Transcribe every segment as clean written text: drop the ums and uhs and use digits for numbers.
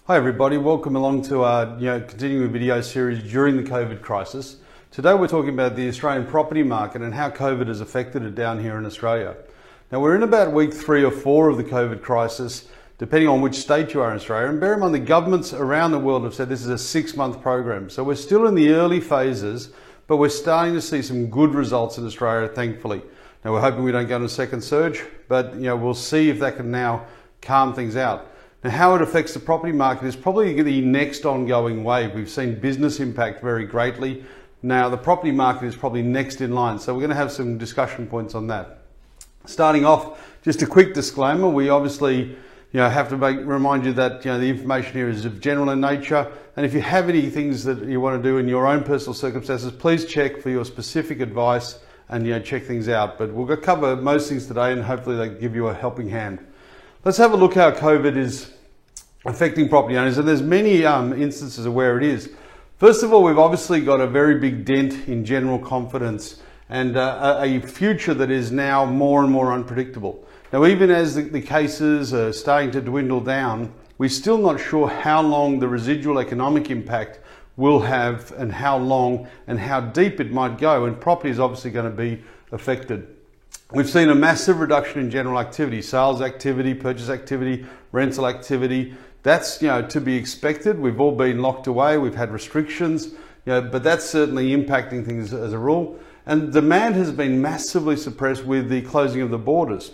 Hi everybody, welcome along to our continuing video series during the COVID crisis. Today we're talking about the Australian property market and how COVID has affected it down here in Australia. Now we're in about week 3 or 4 of the COVID crisis, depending on which state you are in Australia. And bear in mind the governments around the world have said this is a 6-month program. So we're still in the early phases, but we're starting to see some good results in Australia, thankfully. Now we're hoping we don't go into a second surge, but we'll see if that can now calm things out. Now, how it affects the property market is probably the next ongoing wave. We've seen business impact very greatly. Now, the property market is probably next in line. So we're going to have some discussion points on that. Starting off, just a quick disclaimer. We obviously have to remind you that the information here is of general in nature. And if you have any things that you want to do in your own personal circumstances, please check for your specific advice and check things out. But we'll cover most things today and hopefully they give you a helping hand. Let's have a look how COVID is affecting property owners, and there's many instances of where it is. First of all, we've obviously got a very big dent in general confidence and a future that is now more and more unpredictable. Now, even as the cases are starting to dwindle down, we're still not sure how long the residual economic impact will have and how long and how deep it might go, and property is obviously going to be affected. We've seen a massive reduction in general activity, sales activity, purchase activity, rental activity. That's to be expected. We've all been locked away. We've had restrictions, but that's certainly impacting things as a rule. And demand has been massively suppressed with the closing of the borders.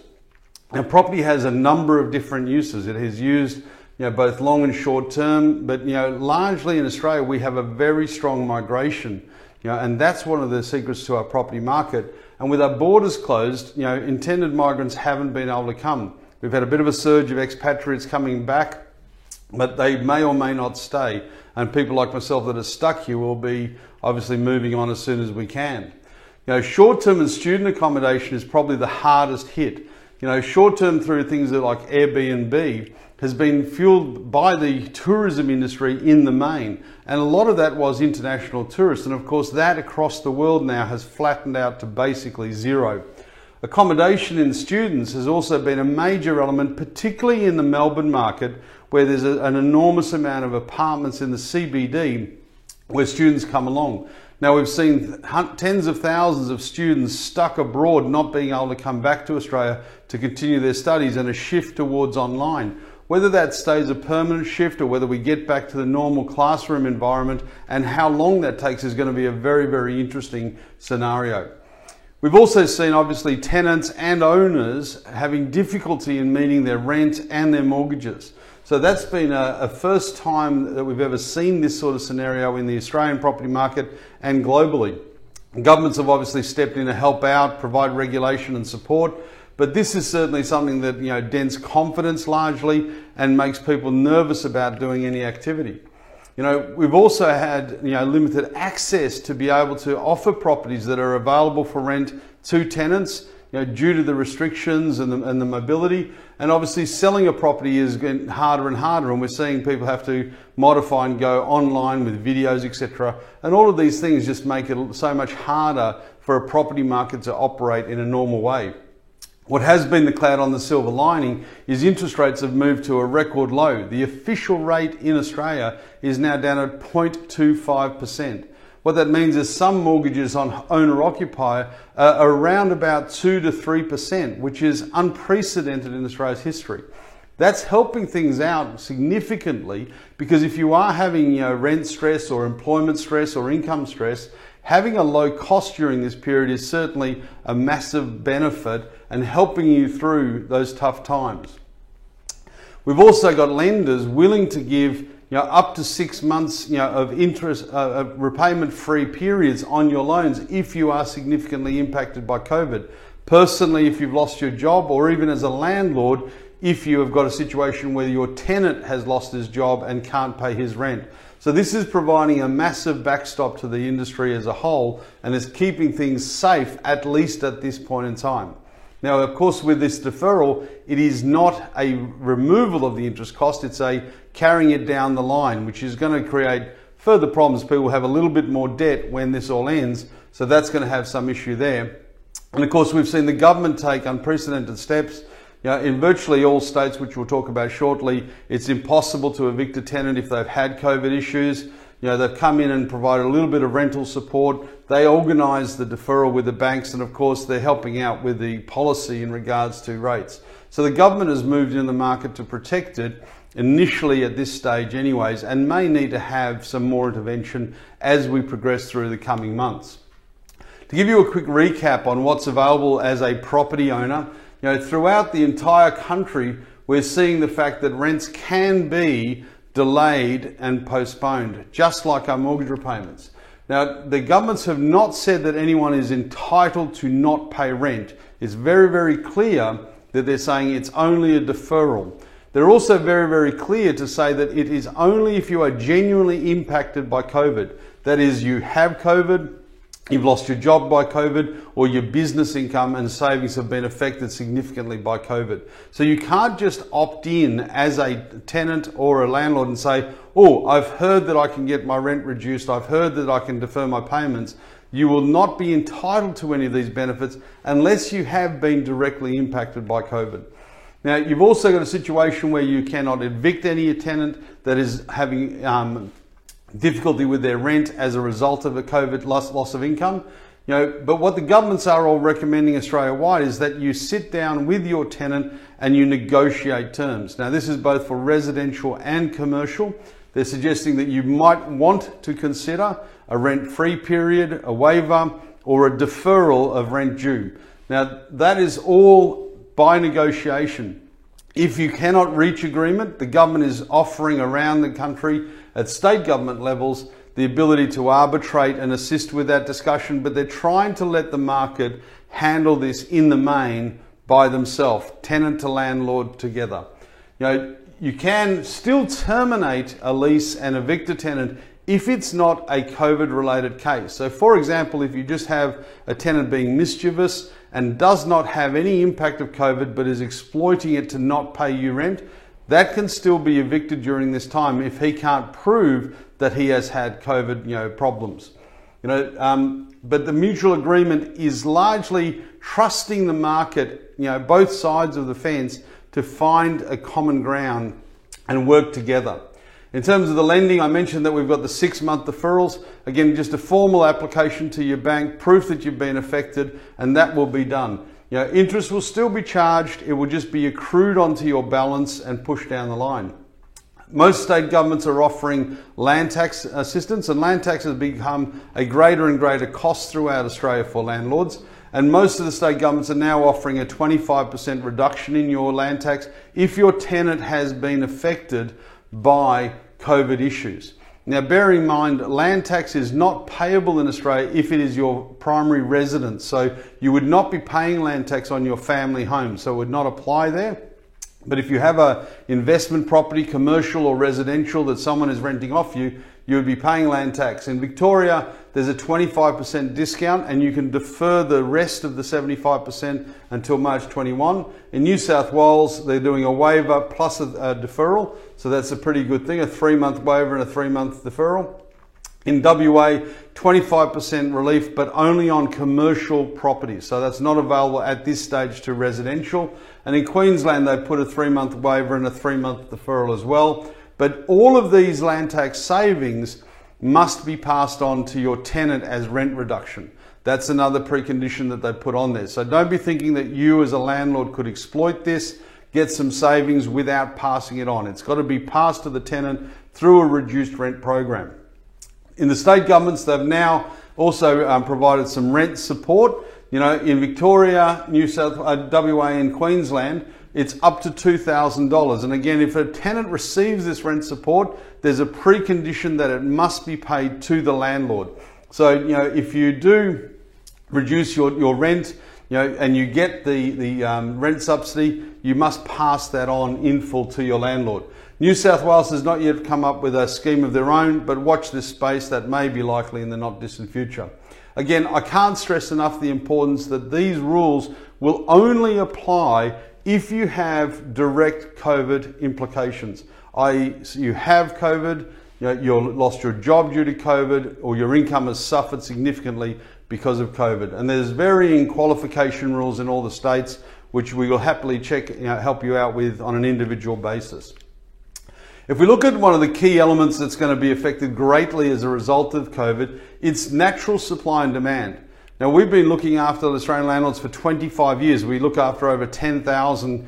Now, property has a number of different uses. It is used both long and short term, but largely in Australia we have a very strong migration, and that's one of the secrets to our property market. And with our borders closed, intended migrants haven't been able to come. We've had a bit of a surge of expatriates coming back, but they may or may not stay. And people like myself that are stuck here will be obviously moving on as soon as we can. Short-term and student accommodation is probably the hardest hit. Short-term through things like Airbnb has been fueled by the tourism industry in the main. And a lot of that was international tourists. And of course that across the world now has flattened out to basically zero. Accommodation in students has also been a major element, particularly in the Melbourne market, where there's an enormous amount of apartments in the CBD where students come along. Now we've seen tens of thousands of students stuck abroad, not being able to come back to Australia to continue their studies, and a shift towards online. Whether that stays a permanent shift or whether we get back to the normal classroom environment and how long that takes is going to be a very, very interesting scenario. We've also seen obviously tenants and owners having difficulty in meeting their rent and their mortgages. So that's been a first time that we've ever seen this sort of scenario in the Australian property market and globally. Governments have obviously stepped in to help out, provide regulation and support, but this is certainly something that dents confidence largely and makes people nervous about doing any activity. We've also had limited access to be able to offer properties that are available for rent to tenants due to the restrictions and the mobility. And obviously selling a property is getting harder and harder, and we're seeing people have to modify and go online with videos, etc. And all of these things just make it so much harder for a property market to operate in a normal way. What has been the cloud on the silver lining is interest rates have moved to a record low. The official rate in Australia is now down at 0.25%. What that means is some mortgages on owner-occupier are around about 2 to 3%, which is unprecedented in Australia's history. That's helping things out significantly, because if you are having rent stress or employment stress or income stress, having a low cost during this period is certainly a massive benefit and helping you through those tough times. We've also got lenders willing to give up to 6 months of interest, repayment-free periods on your loans if you are significantly impacted by COVID. Personally, if you've lost your job, or even as a landlord, if you have got a situation where your tenant has lost his job and can't pay his rent. So this is providing a massive backstop to the industry as a whole and is keeping things safe, at least at this point in time. Now, of course, with this deferral, it is not a removal of the interest cost, it's a carrying it down the line, which is going to create further problems. People have a little bit more debt when this all ends, so that's going to have some issue there. And of course, we've seen the government take unprecedented steps In virtually all states, which we'll talk about shortly, it's impossible to evict a tenant if they've had COVID issues. They've come in and provided a little bit of rental support. They organise the deferral with the banks, and of course they're helping out with the policy in regards to rates. So the government has moved in the market to protect it, initially at this stage anyways, and may need to have some more intervention as we progress through the coming months. To give you a quick recap on what's available as a property owner, throughout the entire country, we're seeing the fact that rents can be delayed and postponed, just like our mortgage repayments. Now, the governments have not said that anyone is entitled to not pay rent. It's very, very clear that they're saying it's only a deferral. They're also very, very clear to say that it is only if you are genuinely impacted by COVID. That is, you have COVID, you've lost your job by COVID, or your business income and savings have been affected significantly by COVID. So you can't just opt in as a tenant or a landlord and say, oh, I've heard that I can get my rent reduced, I've heard that I can defer my payments. You will not be entitled to any of these benefits unless you have been directly impacted by COVID. Now, you've also got a situation where you cannot evict any tenant that is having difficulty with their rent as a result of a COVID loss of income. But what the governments are all recommending Australia-wide is that you sit down with your tenant and you negotiate terms. Now, this is both for residential and commercial. They're suggesting that you might want to consider a rent-free period, a waiver, or a deferral of rent due. Now, that is all by negotiation. If you cannot reach agreement, the government is offering around the country at state government levels the ability to arbitrate and assist with that discussion, but they're trying to let the market handle this in the main by themselves, tenant to landlord together. You can still terminate a lease and evict a tenant if it's not a COVID-related case. So for example, if you just have a tenant being mischievous and does not have any impact of COVID but is exploiting it to not pay you rent, that can still be evicted during this time if he can't prove that he has had COVID problems. But the mutual agreement is largely trusting the market, both sides of the fence, to find a common ground and work together. In terms of the lending, I mentioned that we've got the 6-month deferrals. Again, just a formal application to your bank, proof that you've been affected, and that will be done. Interest will still be charged. It will just be accrued onto your balance and pushed down the line. Most state governments are offering land tax assistance, and land tax has become a greater and greater cost throughout Australia for landlords. And most of the state governments are now offering a 25% reduction in your land tax if your tenant has been affected by COVID issues. Now, bear in mind, land tax is not payable in Australia if it is your primary residence. So you would not be paying land tax on your family home, so it would not apply there. But if you have an investment property, commercial or residential, that someone is renting off you, you would be paying land tax. In Victoria, there's a 25% discount and you can defer the rest of the 75% until March 21. In New South Wales, they're doing a waiver plus a deferral. So that's a pretty good thing, a 3-month waiver and a 3-month deferral. In WA, 25% relief, but only on commercial properties. So that's not available at this stage to residential. And in Queensland, they put a 3-month waiver and a 3-month deferral as well. But all of these land tax savings must be passed on to your tenant as rent reduction. That's another precondition that they put on there. So don't be thinking that you as a landlord could exploit this, get some savings without passing it on. It's got to be passed to the tenant through a reduced rent program. In the state governments, they've now also provided some rent support. In Victoria, New South WA and Queensland, it's up to $2,000. And again, if a tenant receives this rent support, there's a precondition that it must be paid to the landlord. So, if you do reduce your rent, and you get the rent subsidy, you must pass that on in full to your landlord. New South Wales has not yet come up with a scheme of their own, but watch this space. That may be likely in the not distant future. Again, I can't stress enough the importance that these rules will only apply if you have direct COVID implications, i.e. you have COVID, you lost your job due to COVID, or your income has suffered significantly because of COVID. And there's varying qualification rules in all the states, which we will happily help you out with on an individual basis. If we look at one of the key elements that's going to be affected greatly as a result of COVID, it's natural supply and demand. Now, we've been looking after the Australian landlords for 25 years. We look after over 10,000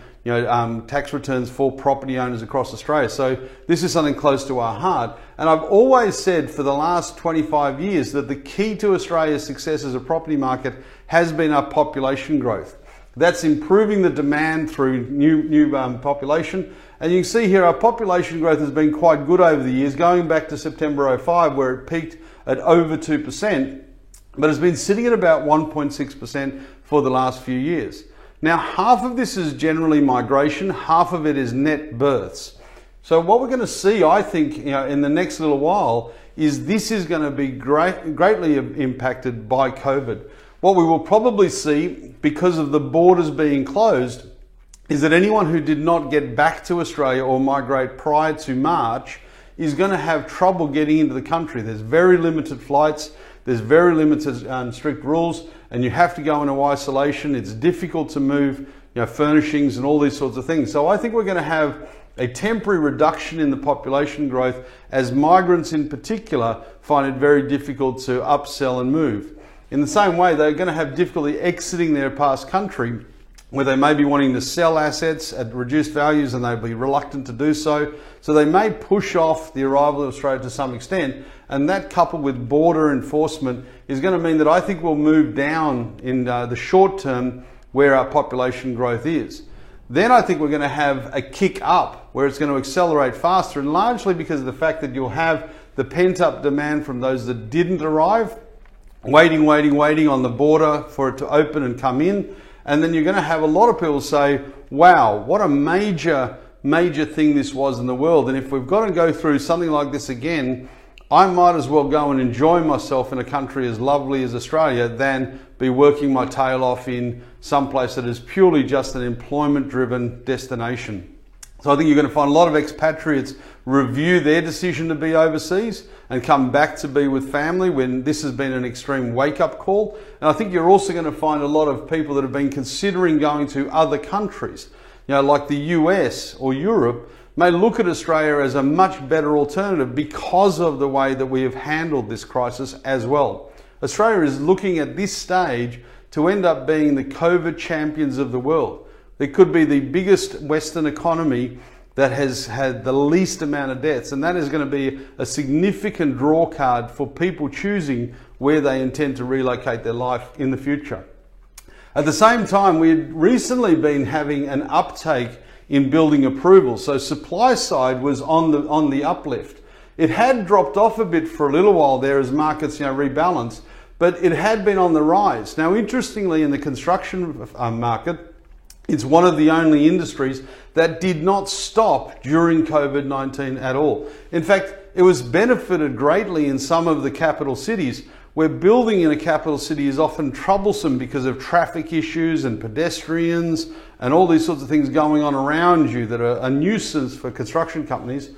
tax returns for property owners across Australia. So this is something close to our heart. And I've always said for the last 25 years that the key to Australia's success as a property market has been our population growth. That's improving the demand through new population. And you can see here our population growth has been quite good over the years, going back to September 05 where it peaked at over 2%, but it's been sitting at about 1.6% for the last few years. Now, half of this is generally migration, half of it is net births. So what we're going to see, I think, in the next little while is this is going to be greatly impacted by COVID. What we will probably see, because of the borders being closed, is that anyone who did not get back to Australia or migrate prior to March is going to have trouble getting into the country. There's very limited flights, there's very limited strict rules, and you have to go into isolation. It's difficult to move furnishings and all these sorts of things. So I think we're going to have a temporary reduction in the population growth as migrants in particular find it very difficult to upsell and move. In the same way, they're going to have difficulty exiting their past country, where they may be wanting to sell assets at reduced values and they'll be reluctant to do so. So they may push off the arrival of Australia to some extent, and that coupled with border enforcement is going to mean that I think we'll move down in the short term where our population growth is. Then I think we're going to have a kick up where it's going to accelerate faster, and largely because of the fact that you'll have the pent-up demand from those that didn't arrive, waiting on the border for it to open and come in. And then you're going to have a lot of people say, wow, what a major thing this was in the world. And if we've got to go through something like this again, I might as well go and enjoy myself in a country as lovely as Australia than be working my tail off in some place that is purely just an employment-driven destination. So I think you're going to find a lot of expatriates review their decision to be overseas and come back to be with family when this has been an extreme wake-up call. And I think you're also going to find a lot of people that have been considering going to other countries, like the US or Europe, may look at Australia as a much better alternative because of the way that we have handled this crisis as well. Australia is looking at this stage to end up being the COVID champions of the world. It could be the biggest Western economy that has had the least amount of deaths, and that is going to be a significant draw card for people choosing where they intend to relocate their life in the future. At the same time, we've recently been having an uptake in building approvals. So supply side was on the uplift. It had dropped off a bit for a little while there as markets rebalanced, but it had been on the rise. Now, interestingly, in the construction market, it's one of the only industries that did not stop during COVID-19 at all. In fact, it was benefited greatly in some of the capital cities, where building in a capital city is often troublesome because of traffic issues and pedestrians and all these sorts of things going on around you that are a nuisance for construction companies.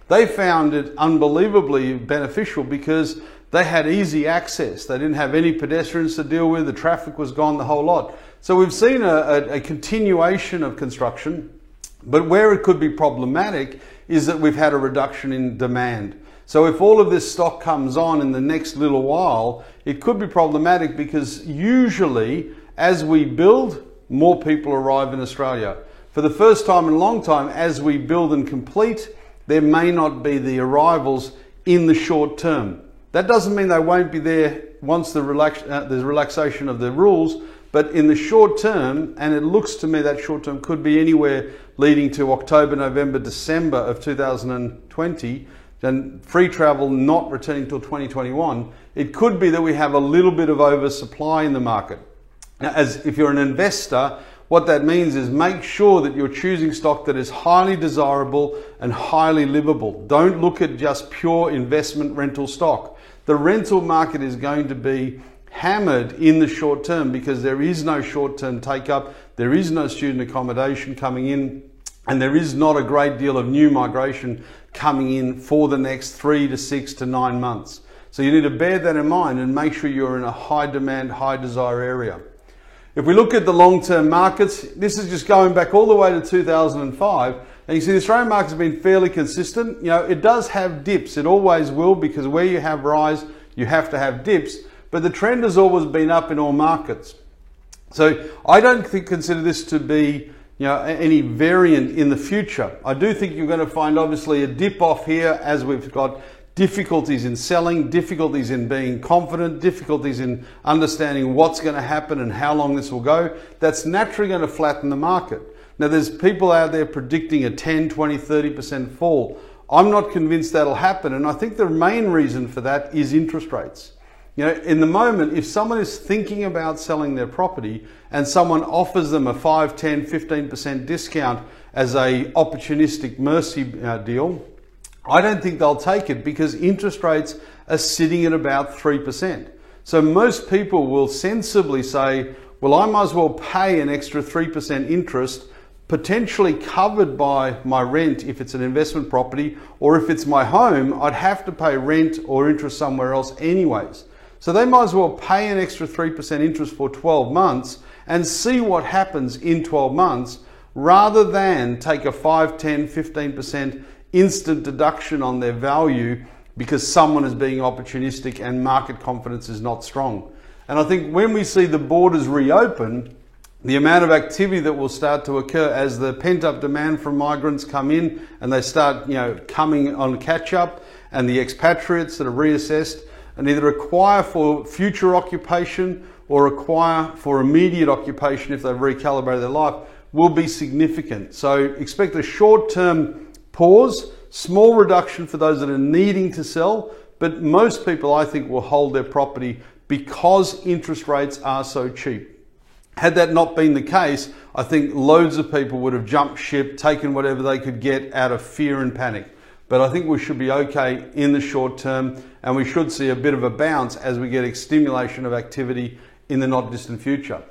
They found it unbelievably beneficial because they had easy access. They didn't have any pedestrians to deal with. The traffic was gone, the whole lot. So we've seen a continuation of construction, but where it could be problematic is that we've had a reduction in demand. So if all of this stock comes on in the next little while, it could be problematic because usually as we build, more people arrive in Australia. For the first time in a long time, as we build and complete, there may not be the arrivals in the short term. That doesn't mean they won't be there once the relaxation of the rules, but in the short term, and it looks to me that short term could be anywhere leading to October, November, December of 2020, and free travel not returning till 2021, it could be that we have a little bit of oversupply in the market. Now, as if you're an investor, what that means is make sure that you're choosing stock that is highly desirable and highly livable. Don't look at just pure investment rental stock. The rental market is going to be hammered in the short term because there is no short-term take-up, there is no student accommodation coming in, and there is not a great deal of new migration coming in for the next 3 to 6 to 9 months. So you need to bear that in mind and make sure you're in a high demand, high desire area. If we look at the long-term markets, this is just going back all the way to 2005, and you see the Australian market's been fairly consistent. You know, it does have dips, it always will, because where you have rise, you have to have dips, but the trend has always been up in all markets. So I don't consider this to be, you know, any variant in the future. I do think you're going to find obviously a dip off here as we've got difficulties in selling, difficulties in being confident, difficulties in understanding what's going to happen and how long this will go. That's naturally going to flatten the market. Now there's people out there predicting a 10, 20, 30% fall. I'm not convinced that'll happen, and I think the main reason for that is interest rates. You know, in the moment, if someone is thinking about selling their property and someone offers them a 5, 10, 15% discount as a opportunistic mercy deal, I don't think they'll take it because interest rates are sitting at about 3%. So most people will sensibly say, well, I might as well pay an extra 3% interest, potentially covered by my rent if it's an investment property, or if it's my home, I'd have to pay rent or interest somewhere else anyways. So they might as well pay an extra 3% interest for 12 months and see what happens in 12 months rather than take a 5, 10, 15% instant deduction on their value because someone is being opportunistic and market confidence is not strong. And I think when we see the borders reopen, the amount of activity that will start to occur as the pent-up demand from migrants come in and they start, you know, coming on catch-up, and the expatriates that are reassessed and either require for future occupation or require for immediate occupation if they've recalibrated their life will be significant. So expect a short-term pause, small reduction for those that are needing to sell, but most people I think will hold their property because interest rates are so cheap. Had that not been the case, I think loads of people would have jumped ship, taken whatever they could get out of fear and panic. But I think we should be okay in the short term, and we should see a bit of a bounce as we get a stimulation of activity in the not distant future.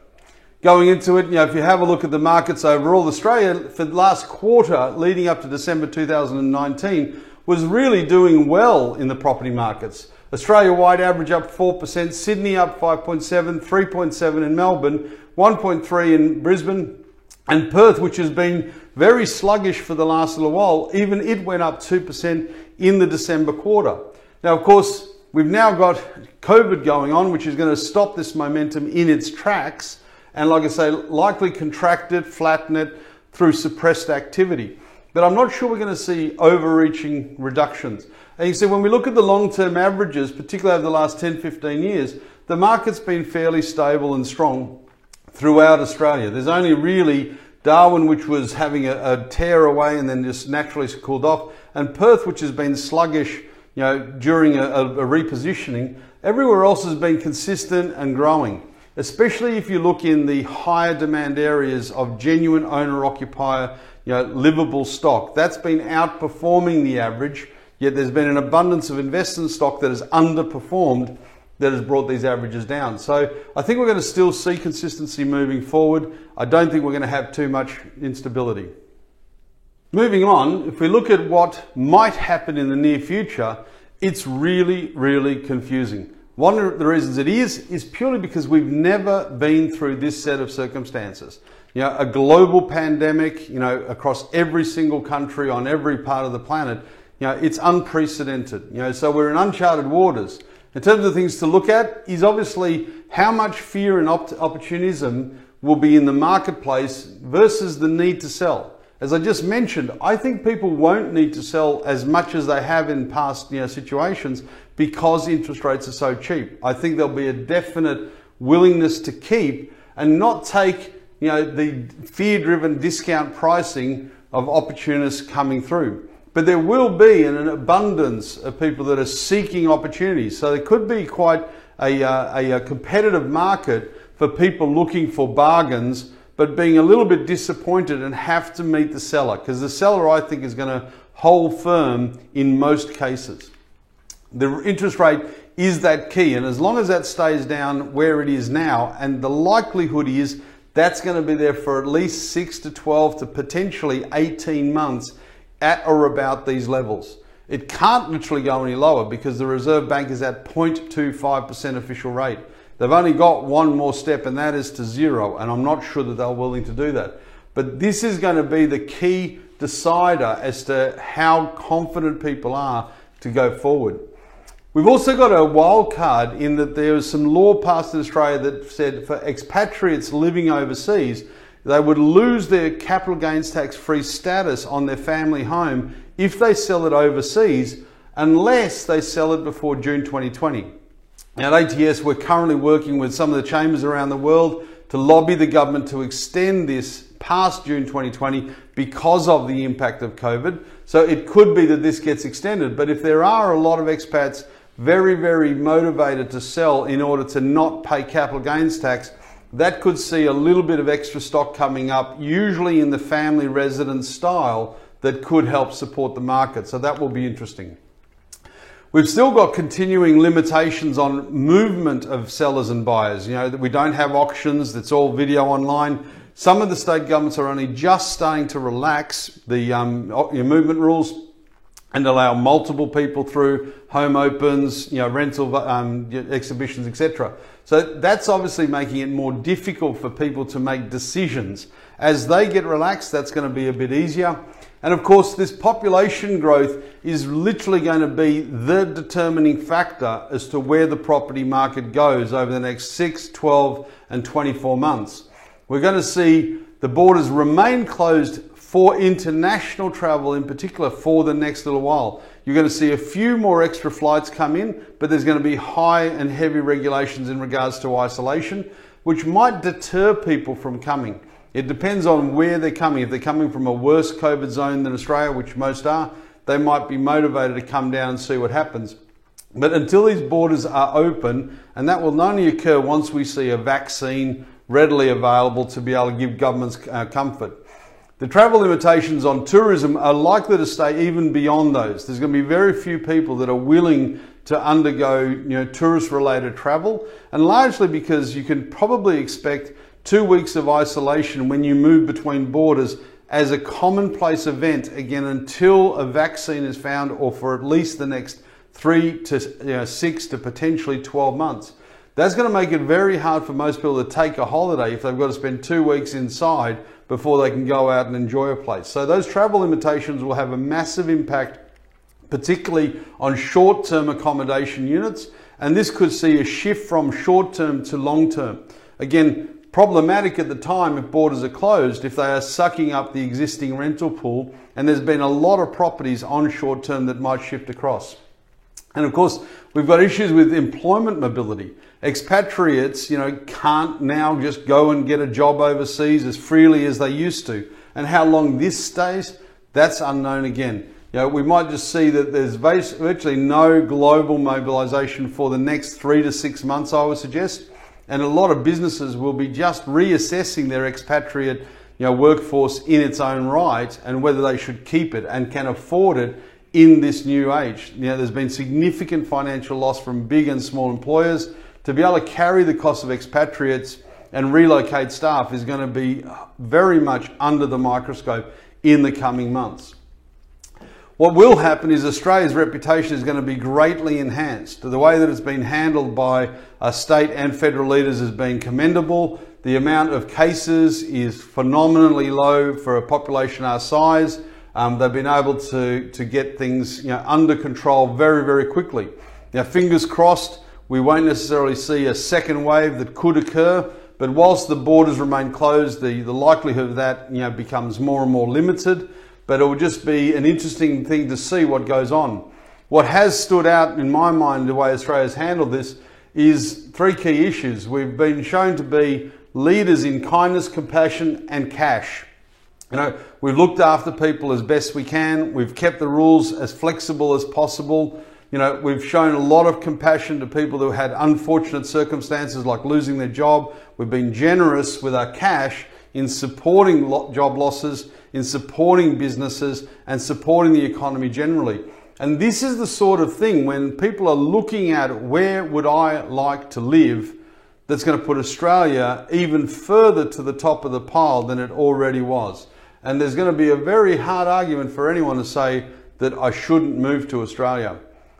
Going into it, you know, if you have a look at the markets overall, Australia for the last quarter leading up to December 2019 was really doing well in the property markets. Australia-wide average up 4%, Sydney up 5.7, 3.7 in Melbourne, 1.3 in Brisbane, and Perth, which has been very sluggish for the last little while, even it went up 2% in the December quarter. Now, of course, we've now got COVID going on, which is going to stop this momentum in its tracks, and like I say, likely contract it, flatten it through suppressed activity. But I'm not sure we're going to see overreaching reductions. And you see, when we look at the long-term averages, particularly over the last 10, 15 years, the market's been fairly stable and strong throughout Australia. There's only really Darwin, which was having a tear away and then just naturally cooled off, and Perth, which has been sluggish, you know, during a repositioning. Everywhere else has been consistent and growing, especially if you look in the higher demand areas of genuine owner-occupier, you know, livable stock. That's been outperforming the average, yet there's been an abundance of investment stock that has underperformed that has brought these averages down. So I think we're going to still see consistency moving forward. I don't think we're going to have too much instability. Moving on, if we look at what might happen in the near future, it's really, really confusing. One of the reasons it is purely because we've never been through this set of circumstances. You know, a global pandemic, you know, across every single country on every part of the planet, you know, it's unprecedented. You know, so we're in uncharted waters. In terms of things to look at is obviously how much fear and opportunism will be in the marketplace versus the need to sell. As I just mentioned, I think people won't need to sell as much as they have in past, you know, situations because interest rates are so cheap. I think there'll be a definite willingness to keep and not take, you know, the fear-driven discount pricing of opportunists coming through. But there will be an abundance of people that are seeking opportunities. So there could be quite a competitive market for people looking for bargains, but being a little bit disappointed and have to meet the seller, because the seller, I think, is going to hold firm in most cases. The interest rate is that key, and as long as that stays down where it is now, and the likelihood is that's going to be there for at least 6 to 12 to potentially 18 months at or about these levels. It can't literally go any lower because the Reserve Bank is at 0.25% official rate. They've only got one more step, and that is to zero, and I'm not sure that they're willing to do that. But this is going to be the key decider as to how confident people are to go forward. We've also got a wild card in that there was some law passed in Australia that said for expatriates living overseas, they would lose their capital gains tax free status on their family home if they sell it overseas, unless they sell it before June 2020. Now at ATS, we're currently working with some of the chambers around the world to lobby the government to extend this past June 2020 because of the impact of COVID. So it could be that this gets extended. But if there are a lot of expats very, very motivated to sell in order to not pay capital gains tax, that could see a little bit of extra stock coming up, usually in the family residence style, that could help support the market. So that will be interesting. We've still got continuing limitations on movement of sellers and buyers. You know, that we don't have auctions, it's all video online. Some of the state governments are only just starting to relax the movement rules and allow multiple people through, home opens, rental exhibitions, etc. So that's obviously making it more difficult for people to make decisions. As they get relaxed, that's going to be a bit easier. And of course, this population growth is literally going to be the determining factor as to where the property market goes over the next 6, 12, and 24 months. We're going to see the borders remain closed for international travel in particular for the next little while. You're going to see a few more extra flights come in, but there's going to be high and heavy regulations in regards to isolation, which might deter people from coming. It depends on where they're coming. If they're coming from a worse COVID zone than Australia, which most are, they might be motivated to come down and see what happens. But until these borders are open, and that will only occur once we see a vaccine readily available to be able to give governments comfort. The travel limitations on tourism are likely to stay even beyond those. There's going to be very few people that are willing to undergo tourist-related travel, and largely because you can probably expect 2 weeks of isolation when you move between borders as a commonplace event, again, until a vaccine is found, or for at least the next 3 to 6 to potentially 12 months. That's going to make it very hard for most people to take a holiday if they've got to spend 2 weeks inside before they can go out and enjoy a place. So those travel limitations will have a massive impact, particularly on short-term accommodation units, and this could see a shift from short-term to long-term. Again, problematic at the time if borders are closed, if they are sucking up the existing rental pool, and there's been a lot of properties on short-term that might shift across. And of course, we've got issues with employment mobility. Expatriates, can't now just go and get a job overseas as freely as they used to. And how long this stays, that's unknown again. We might just see that there's virtually no global mobilization for the next 3 to 6 months, I would suggest. And a lot of businesses will be just reassessing their expatriate workforce in its own right, and whether they should keep it and can afford it in this new age. There's been significant financial loss from big and small employers. To be able to carry the cost of expatriates and relocate staff is going to be very much under the microscope in the coming months. What will happen is Australia's reputation is going to be greatly enhanced. The way that it's been handled by state and federal leaders has been commendable. The amount of cases is phenomenally low for a population our size. They've been able to get things under control very, very quickly. Now, fingers crossed, we won't necessarily see a second wave that could occur, but whilst the borders remain closed, the likelihood of that becomes more and more limited. But it will just be an interesting thing to see what goes on. What has stood out in my mind, the way Australia's handled this, is 3 key issues. We've been shown to be leaders in kindness, compassion, and cash. We've looked after people as best we can. We've kept the rules as flexible as possible. We've shown a lot of compassion to people who had unfortunate circumstances like losing their job. We've been generous with our cash in supporting job losses, in supporting businesses, and supporting the economy generally. And this is the sort of thing, when people are looking at where would I like to live, that's going to put Australia even further to the top of the pile than it already was. And there's going to be a very hard argument for anyone to say that I shouldn't move to Australia.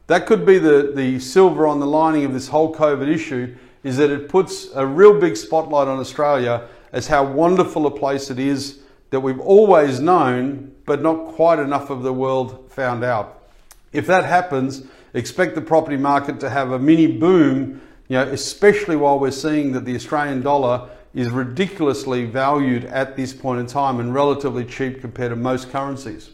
That could be the silver on the lining of this whole COVID issue, is that it puts a real big spotlight on Australia as how wonderful a place it is that we've always known, but not quite enough of the world found out. If that happens, expect the property market to have a mini boom, especially while we're seeing that the Australian dollar is ridiculously valued at this point in time and relatively cheap compared to most currencies.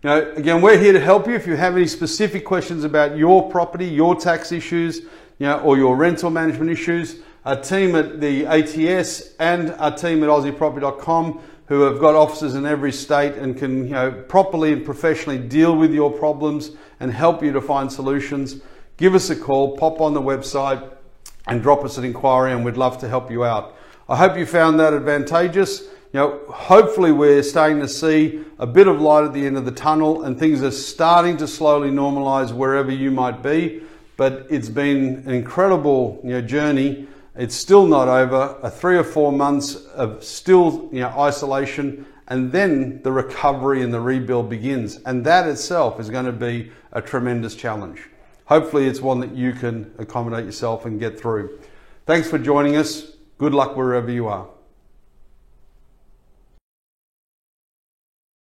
Again, we're here to help you. If you have any specific questions about your property, your tax issues, or your rental management issues, our team at the ATS and our team at AussieProperty.com, who have got offices in every state and can properly and professionally deal with your problems and help you to find solutions, give us a call, pop on the website and drop us an inquiry, and we'd love to help you out. I hope you found that advantageous. Hopefully we're starting to see a bit of light at the end of the tunnel and things are starting to slowly normalize wherever you might be, but it's been an incredible journey. It's still not over. 3 or 4 months of still isolation, and then the recovery and the rebuild begins, and that itself is going to be a tremendous challenge. Hopefully it's one that you can accommodate yourself and get through. Thanks for joining us. Good luck wherever you are.